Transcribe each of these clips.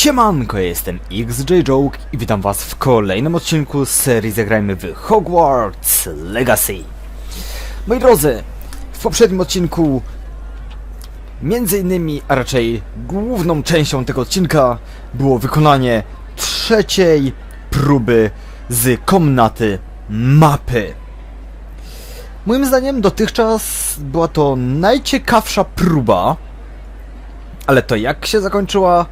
Siemanko, ja jestem XJ i witam was w kolejnym odcinku z serii Zagrajmy w Hogwarts Legacy. Moi drodzy, w poprzednim odcinku, między innymi, a raczej główną częścią tego odcinka, było wykonanie trzeciej próby z komnaty mapy. Moim zdaniem dotychczas była to najciekawsza próba, ale to jak się zakończyła,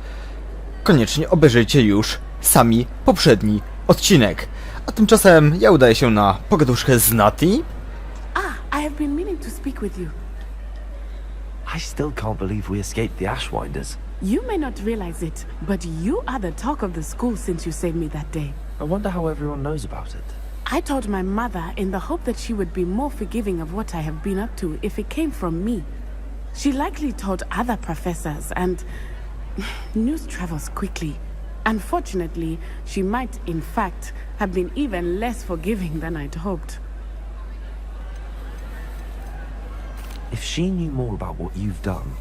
koniecznie obejrzyjcie już sami poprzedni odcinek. A tymczasem ja udaję się na pogaduszkę z Nati. I have been meaning to speak with you. I still can't believe we escaped the Ashwinders. You may not realize it, but you are the talk of the school since you saved me that day. I wonder how everyone knows about it. I told my mother in the hope that she would be more forgiving of what I have been up to if it came from me. She likely told other professors, and news travels quickly. Unfortunately, she might, in fact, have been even less forgiving than I'd hoped. If she knew more about what you've done,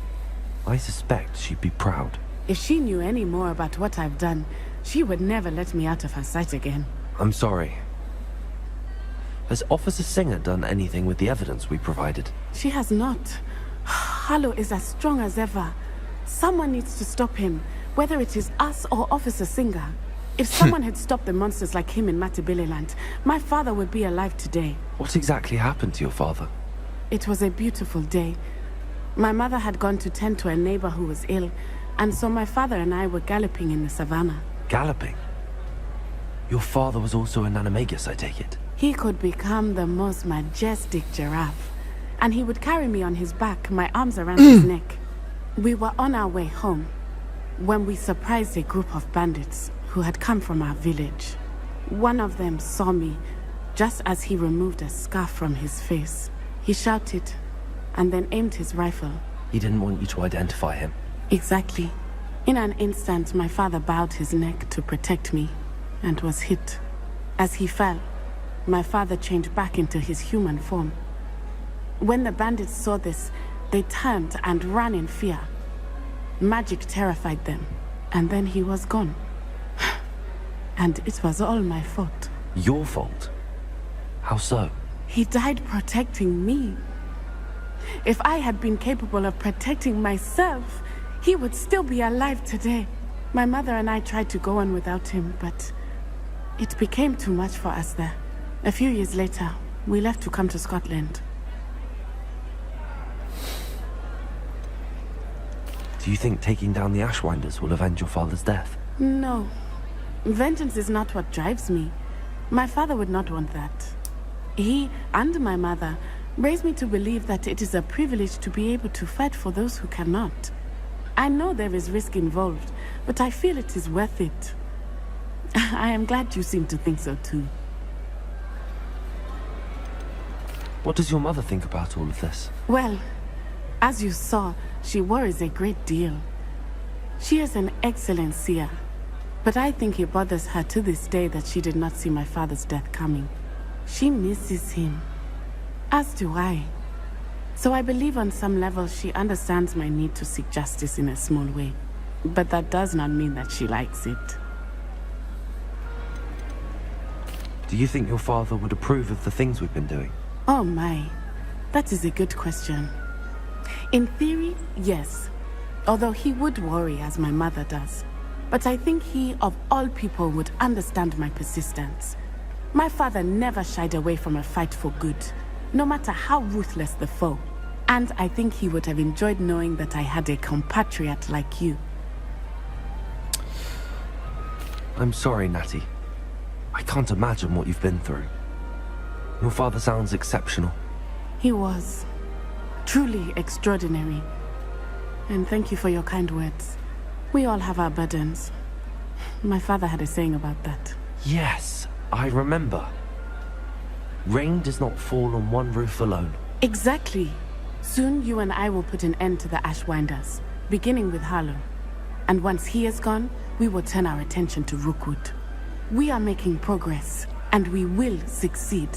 I suspect she'd be proud. If she knew any more about what I've done, she would never let me out of her sight again. I'm sorry. Has Officer Singer done anything with the evidence we provided? She has not. Harlow is as strong as ever. Someone needs to stop him, whether it is us or Officer Singer. If someone had stopped the monsters like him in Matabeleland, my father would be alive today. What exactly happened to your father? It was a beautiful day. My mother had gone to tend to a neighbor who was ill, and so my father and I were galloping in the savannah. Galloping? Your father was also an animagus, I take it? He could become the most majestic giraffe, and he would carry me on his back, my arms around his neck. We were on our way home when we surprised a group of bandits who had come from our village. One of them saw me just as he removed a scarf from his face. He shouted and then aimed his rifle. He didn't want you to identify him. Exactly. In an instant, my father bowed his neck to protect me and was hit. As he fell, my father changed back into his human form. When the bandits saw this, they turned and ran in fear. Magic terrified them, and then he was gone. And it was all my fault. Your fault? How so? He died protecting me. If I had been capable of protecting myself, he would still be alive today. My mother and I tried to go on without him, but it became too much for us there. A few years later, we left to come to Scotland. Do you think taking down the Ashwinders will avenge your father's death? No. Vengeance is not what drives me. My father would not want that. He and my mother raised me to believe that it is a privilege to be able to fight for those who cannot. I know there is risk involved, but I feel it is worth it. I am glad you seem to think so too. What does your mother think about all of this? Well, as you saw, she worries a great deal. She is an excellent seer, but I think it bothers her to this day that she did not see my father's death coming. She misses him, as do I. So I believe on some level she understands my need to seek justice in a small way. But that does not mean that she likes it. Do you think your father would approve of the things we've been doing? Oh my, that is a good question. In theory, yes. Although he would worry as my mother does. But I think he, of all people, would understand my persistence. My father never shied away from a fight for good, no matter how ruthless the foe. And I think he would have enjoyed knowing that I had a compatriot like you. I'm sorry, Natty. I can't imagine what you've been through. Your father sounds exceptional. He was truly extraordinary. And thank you for your kind words. We all have our burdens. My father had a saying about that. Yes, I remember. Rain does not fall on one roof alone. Exactly. Soon you and I will put an end to the Ashwinders, beginning with Harlow. And once he is gone, we will turn our attention to Rookwood. We are making progress, and we will succeed.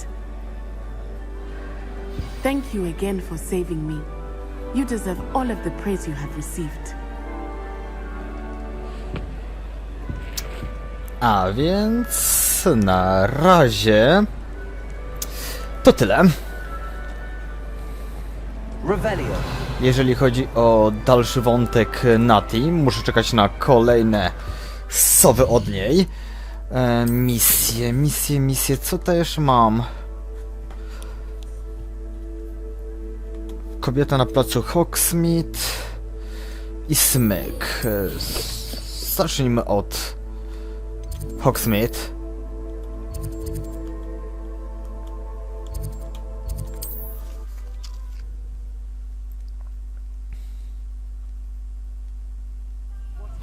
Thank you again for saving me. You deserve all of the praise you have received. A więc na razie to tyle. Revelio. Jeżeli chodzi o dalszy wątek Nati, muszę czekać na kolejne sowy od niej. Misje, co to jeszcze mam? Kobieta na placu Hogsmeade i smyk. Zacznijmy od Hogsmeade.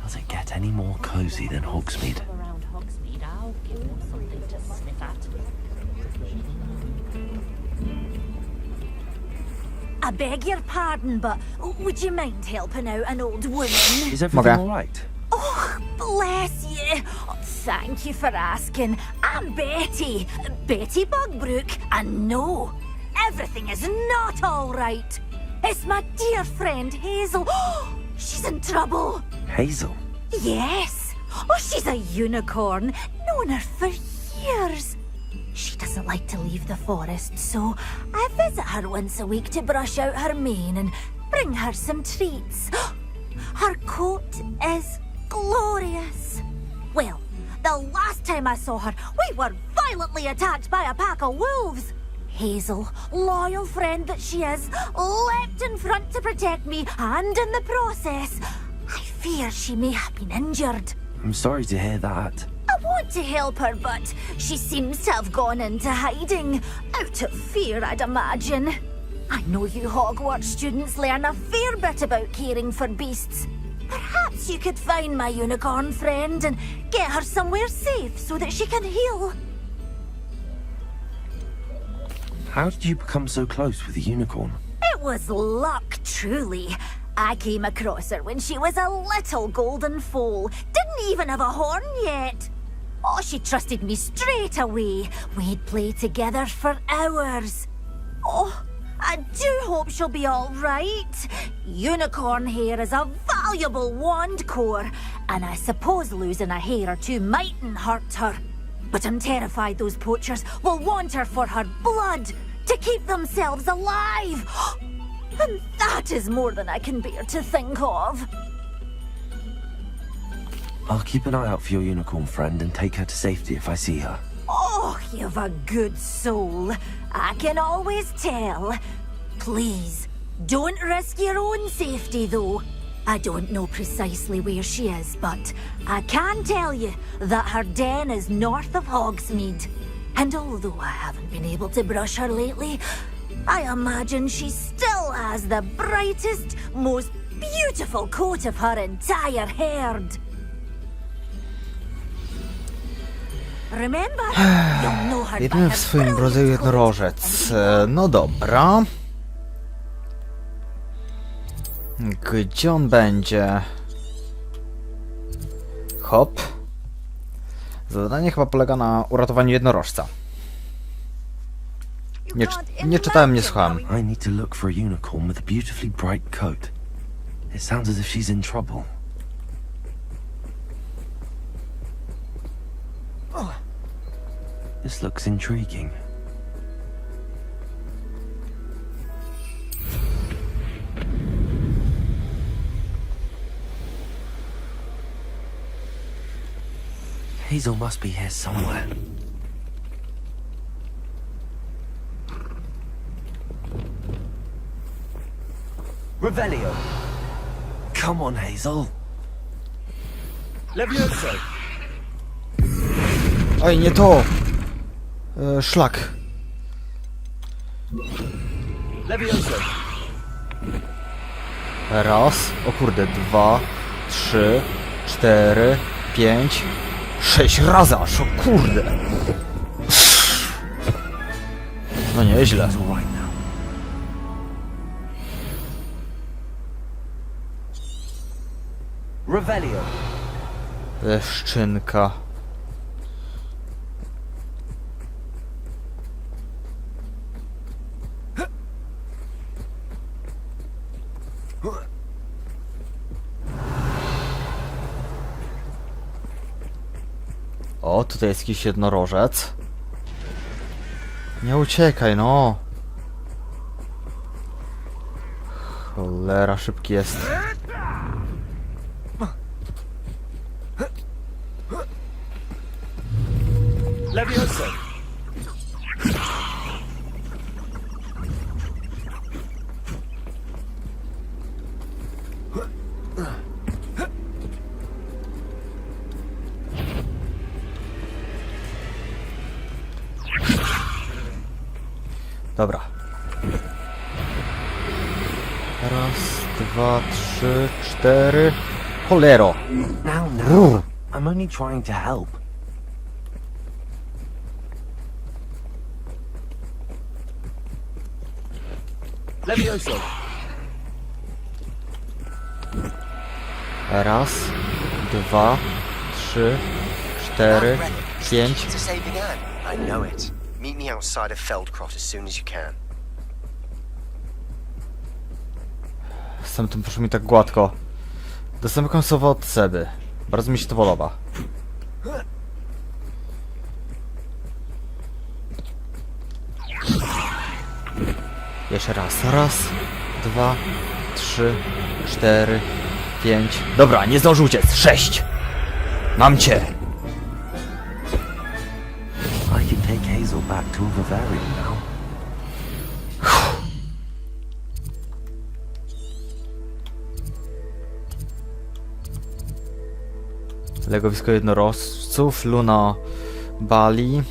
Does it get any more cozy than Hogsmeade? Around Hogsmeade, I'll give them something to sniff at. I beg your pardon, but would you mind helping out an old woman? Is everything Okay. all right? Oh, bless you. Oh, thank you for asking. I'm Betty. Betty Bugbrook. And no, everything is not all right. It's my dear friend Hazel. She's in trouble. Hazel. Yes. Oh, she's a unicorn. Known her for years. She doesn't like to leave the forest, so I visit her once a week to brush out her mane and bring her some treats. Her coat is glorious. Well, the last time I saw her, we were violently attacked by a pack of wolves. Hazel, loyal friend that she is, leapt in front to protect me, and in the process, I fear she may have been injured. I'm sorry to hear that. I want to help her, but she seems to have gone into hiding. Out of fear, I'd imagine. I know you Hogwarts students learn a fair bit about caring for beasts. Perhaps you could find my unicorn friend and get her somewhere safe so that she can heal. How did you become so close with the unicorn? It was luck, truly. I came across her when she was a little golden foal. Didn't even have a horn yet. Oh, she trusted me straight away. We'd play together for hours. Oh, I do hope she'll be all right. Unicorn hair is a valuable wand core, and I suppose losing a hair or two mightn't hurt her. But I'm terrified those poachers will want her for her blood, to keep themselves alive. And that is more than I can bear to think of. I'll keep an eye out for your unicorn friend and take her to safety if I see her. Oh, you've a good soul. I can always tell. Please, don't risk your own safety, though. I don't know precisely where she is, but I can tell you that her den is north of Hogsmeade. And although I haven't been able to brush her lately, I imagine she still has the brightest, most beautiful coat of her entire herd. Remember, you'll know her by Jedyny her w swoim brilliant rodzaju coat. jednorożec. No dobra. Gdzie on będzie? Hop. Zadanie chyba polega na uratowaniu jednorożca. Nie czytałem, nie słuchałem. I need to look for a unicorn with a beautifully bright coat. It sounds as if she's in trouble. This looks intriguing. Hazel must be here somewhere. Revelio. Come on, Hazel. Levioso! Oj, nie to! Szlak. Levioso! Raz, o kurde, 2, 3, 4, 5, 6 razy aż, o kurde! No nieźle. It's all right now. Revelio. Leszczynka. O, tutaj jest jakiś jednorożec. Nie uciekaj, no. Cholera, szybki jest. Levioso! Dobra. Raz, dwa, trzy, cztery. Cholero! Now. I'm only trying to help. Levioso! Raz, dwa, trzy, cztery, pięć. To saving Anne. I know it. Meet me outside of Feldcroft as soon as you can. Z tym poszło mi tak gładko. Dostałem jakąś słowę od Seby. Bardzo mi się to podoba. Jeszcze raz. Raz, dwa, trzy, cztery, pięć. Dobra, nie zdążył uciec. 6. Mam cię. I can take Hazel back to Bavaria now. Legowisko jednorożców, Luna Bali,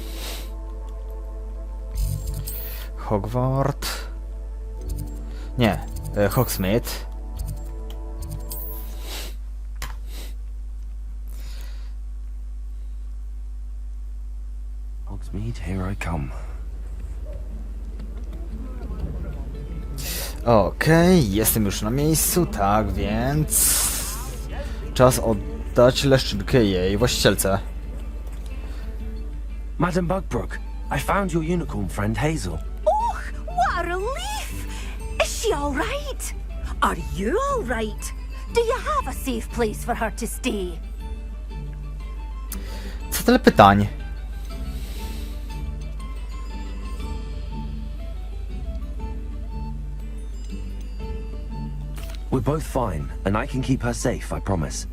Hogwart, nie, Hogsmeade. Hogsmeade, here I come. Okej, jestem już na miejscu, tak więc czas oddać leszczynkę jej właścicielce. Madam Bugbrook, I found your unicorn friend Hazel. Oh, what a relief! Is she all right? Are you all right? Do you have a safe place for her to stay? Co tyle pytań? We're both fine, and I can keep her safe, I promise.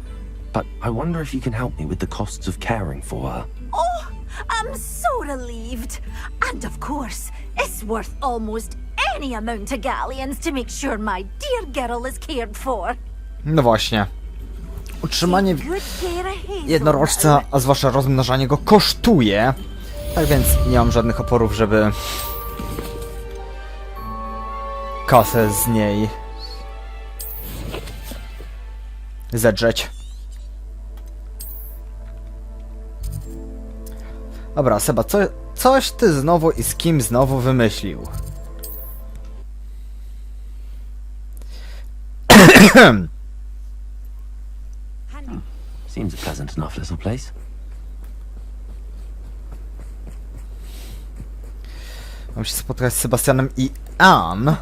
But I wonder if you can help me with the costs of caring for her. Oh, I'm so relieved. And of course, it's worth almost any amount of galleons to make sure my dear girl is cared for. No właśnie. Utrzymanie Take good care of Hazel jednorożca, now. a zwłaszcza rozmnażanie go kosztuje. Tak więc nie mam żadnych oporów, żeby kasę z niej zedrzeć. Dobra, Seba, coś ty znowu i z kim znowu wymyślił? Seems a pleasant enough little place. Mam się spotkać z Sebastianem i Ann.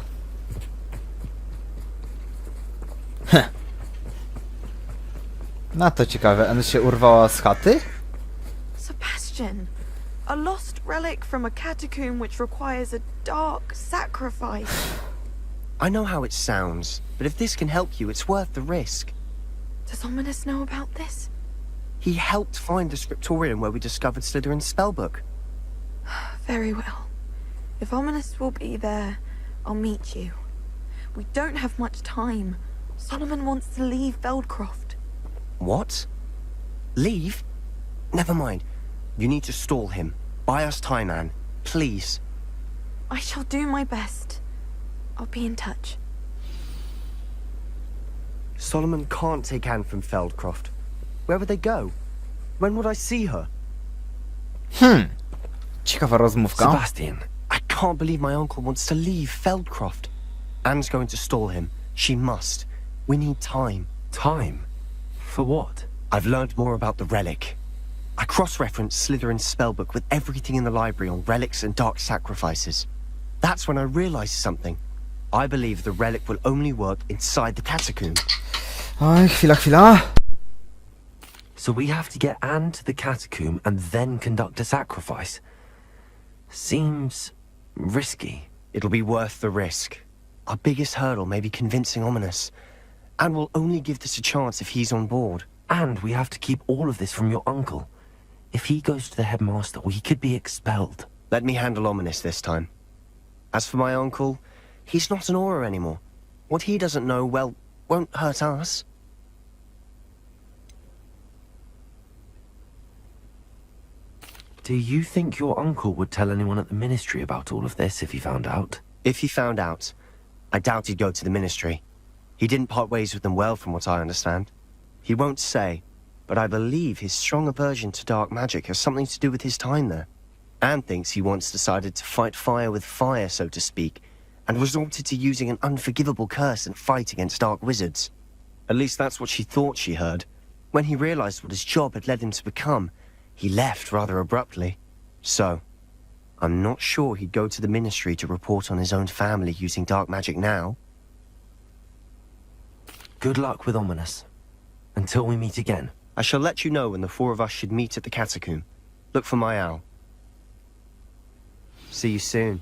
No to ciekawe, Ann się urwała z chaty? Sebastian, a lost relic from a catacomb which requires a dark sacrifice. I know how it sounds, but if this can help you, it's worth the risk. Does Ominous know about this? He helped find the scriptorium where we discovered Slytherin's spellbook. Very well. If Ominous will be there, I'll meet you. We don't have much time. Solomon wants to leave Feldcroft. What? Leave? Never mind. You need to stall him. Buy us time, Anne. Please. I shall do my best. I'll be in touch. Solomon can't take Anne from Feldcroft. Where would they go? When would I see her? Ciekawa rozmówka. Sebastian, I can't believe my uncle wants to leave Feldcroft. Anne's going to stall him. She must. We need time. Time? For what? I've learned more about the relic. I cross-referenced Slytherin's spellbook with everything in the library on relics and dark sacrifices. That's when I realized something. I believe the relic will only work inside the catacomb. Oj, chwila. So we have to get Anne to the catacomb and then conduct a sacrifice. Seems risky. It'll be worth the risk. Our biggest hurdle may be convincing Ominous. And we'll only give this a chance if he's on board. And we have to keep all of this from your uncle. If he goes to the headmaster, we could be expelled. Let me handle Ominous this time. As for my uncle, he's not an Aura anymore. What he doesn't know, well, won't hurt us. Do you think your uncle would tell anyone at the ministry about all of this if he found out? If he found out, I doubt he'd go to the ministry. He didn't part ways with them well, from what I understand. He won't say, but I believe his strong aversion to dark magic has something to do with his time there. Anne thinks he once decided to fight fire with fire, so to speak, and resorted to using an unforgivable curse and fight against dark wizards. At least that's what she thought she heard. When he realized what his job had led him to become, he left rather abruptly. So, I'm not sure he'd go to the ministry to report on his own family using dark magic now. Good luck with Ominous. Until we meet again. I shall let you know when the four of us should meet at the catacomb. Look for my owl. See you soon.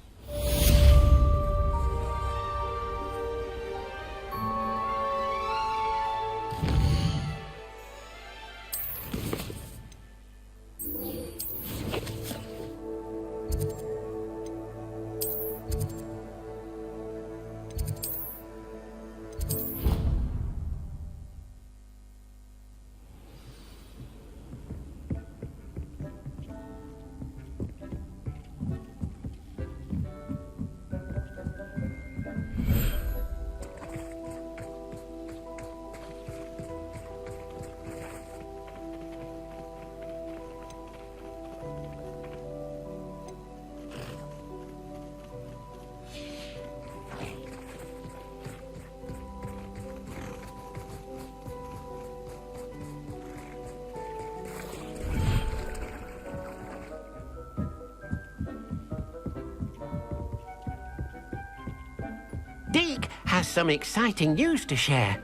Deke has some exciting news to share.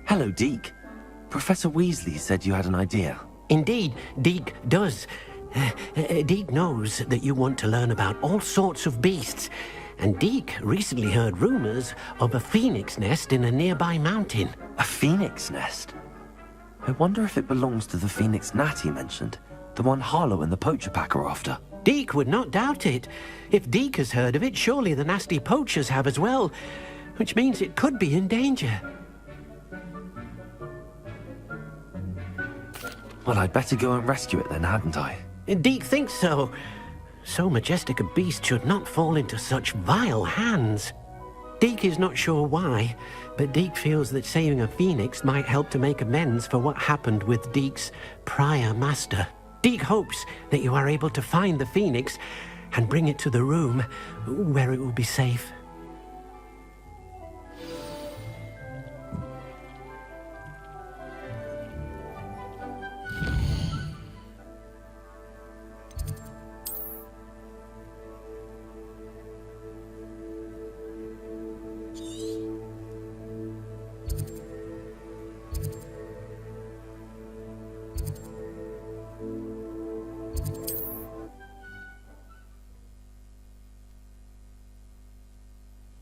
Hello, Deke. Professor Weasley said you had an idea. Indeed, Deke does. Deke knows that you want to learn about all sorts of beasts, and Deke recently heard rumors of a phoenix nest in a nearby mountain. A phoenix nest? I wonder if it belongs to the phoenix Natty mentioned, the one Harlow and the poacher pack are after. Deke would not doubt it. If Deke has heard of it, surely the nasty poachers have as well, which means it could be in danger. Well, I'd better go and rescue it then, hadn't I? Deke thinks so. So majestic a beast should not fall into such vile hands. Deke is not sure why, but Deke feels that saving a phoenix might help to make amends for what happened with Deke's prior master. Deke hopes that you are able to find the phoenix and bring it to the room where it will be safe.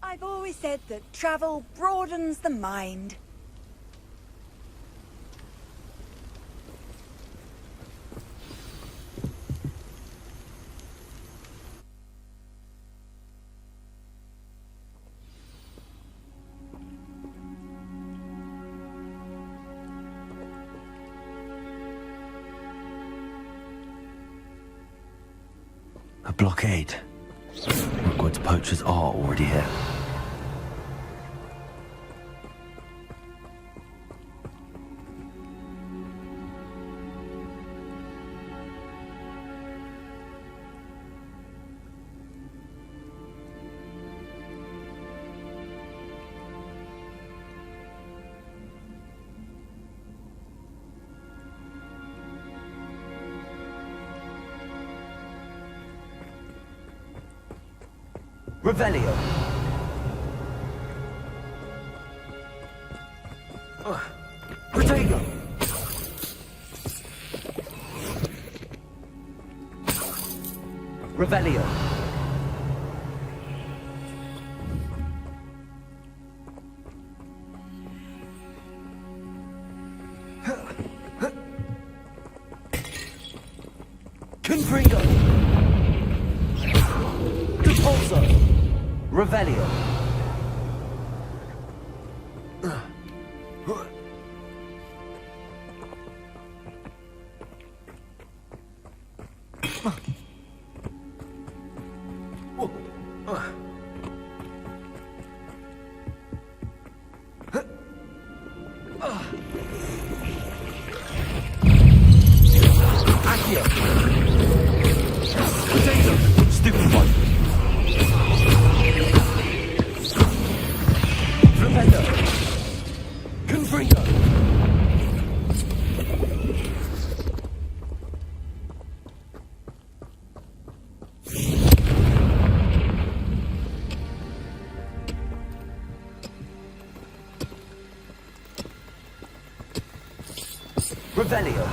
I've always said that travel broadens the mind. A blockade. Rookwood's poachers are already here. Revelio. Revelio. Confringo. Repulso. Revelio. Revelio.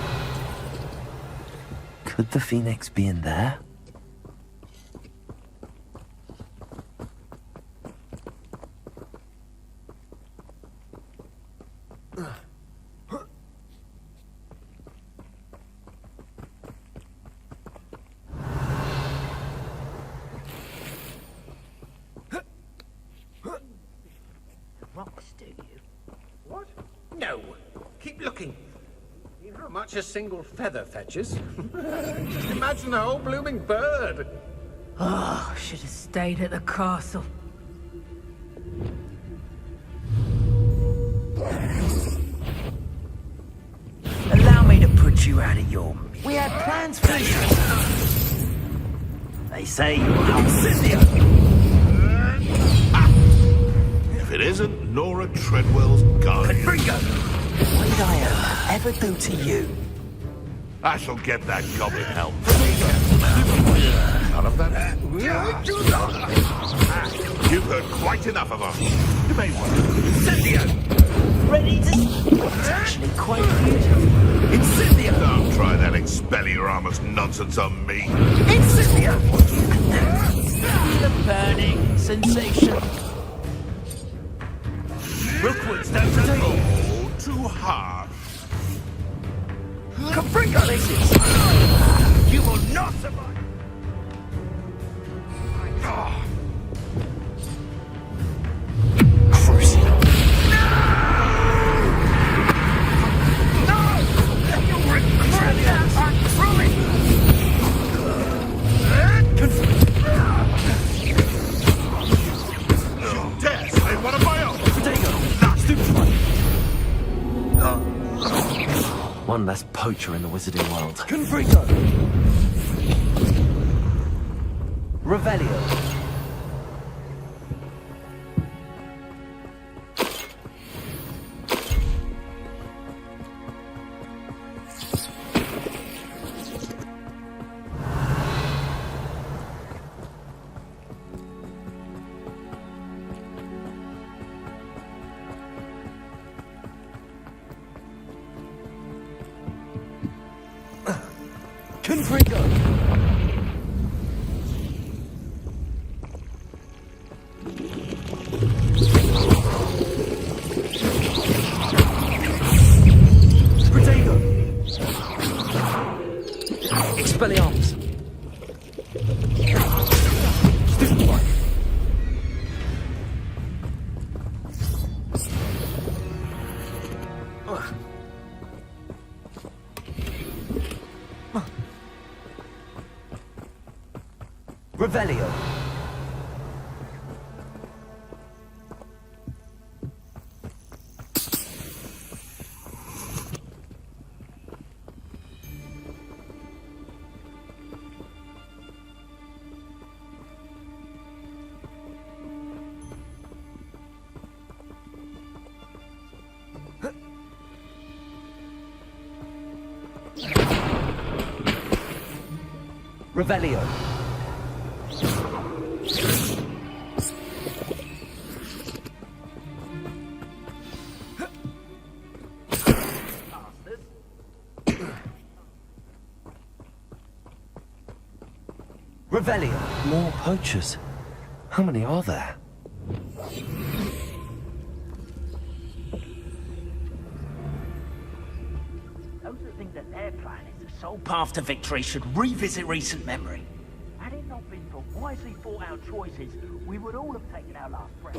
Could the Phoenix be in there? Rocks, do you? What? No. Keep looking. You know how much a single feather fetches? Just imagine a whole blooming bird. Oh, should have stayed at the castle. Allow me to put you out of your... We had plans for this. They say you're Incendio. If it isn't Nora Treadwell's guardian. Confringo. What did I ever do to you? I shall get that goblin help. None of that. You've heard quite enough of us. You may want Incendio. Ready to... It's actually quite beautiful. Incendio. Don't try that Expelliarmus nonsense on me. Incendio. The burning sensation. Rookwood's down to table. Oh, too harsh. Confringo, this is. You will not survive. Crucible. Dare say one of my own. One less poacher in the wizarding world. Confringo! Revelio. Confringo! Protego! Expelliarmus! Stupefy! Revelio. Revelio. Revelio. More poachers. How many are there? Those are the things that their plan is. The sole path to victory should revisit recent memory. Had it not been for wisely thought out choices, we would all have taken our last breath.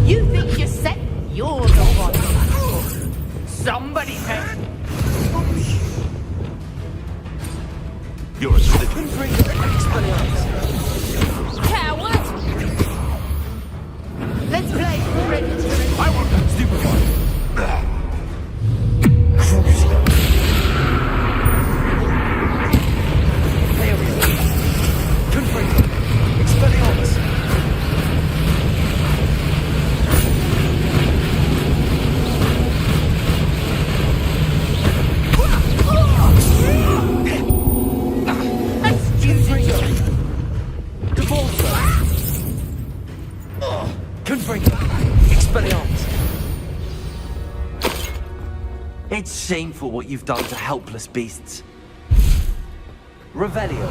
You think you're set? You're the one. Somebody can. You're a stick. Coward! Let's play. I want that stupid one. It's shameful what you've done to helpless beasts. Revelio.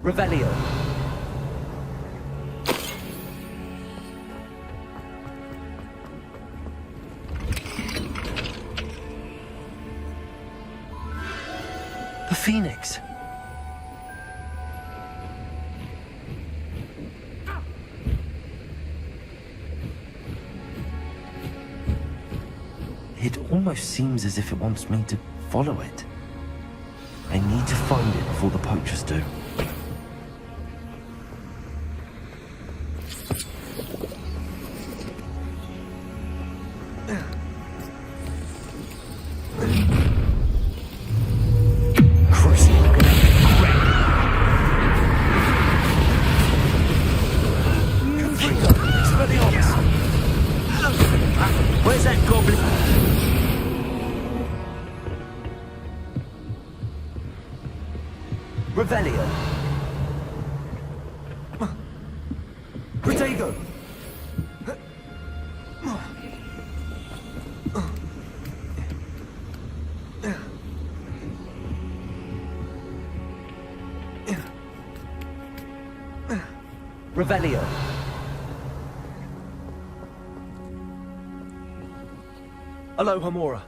Revelio. The Phoenix. It almost seems as if it wants me to follow it. I need to find it before the poachers do. Where's that goblin? Revelio. Protego. Revelio. Hello, Hamora.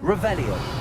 Revelio.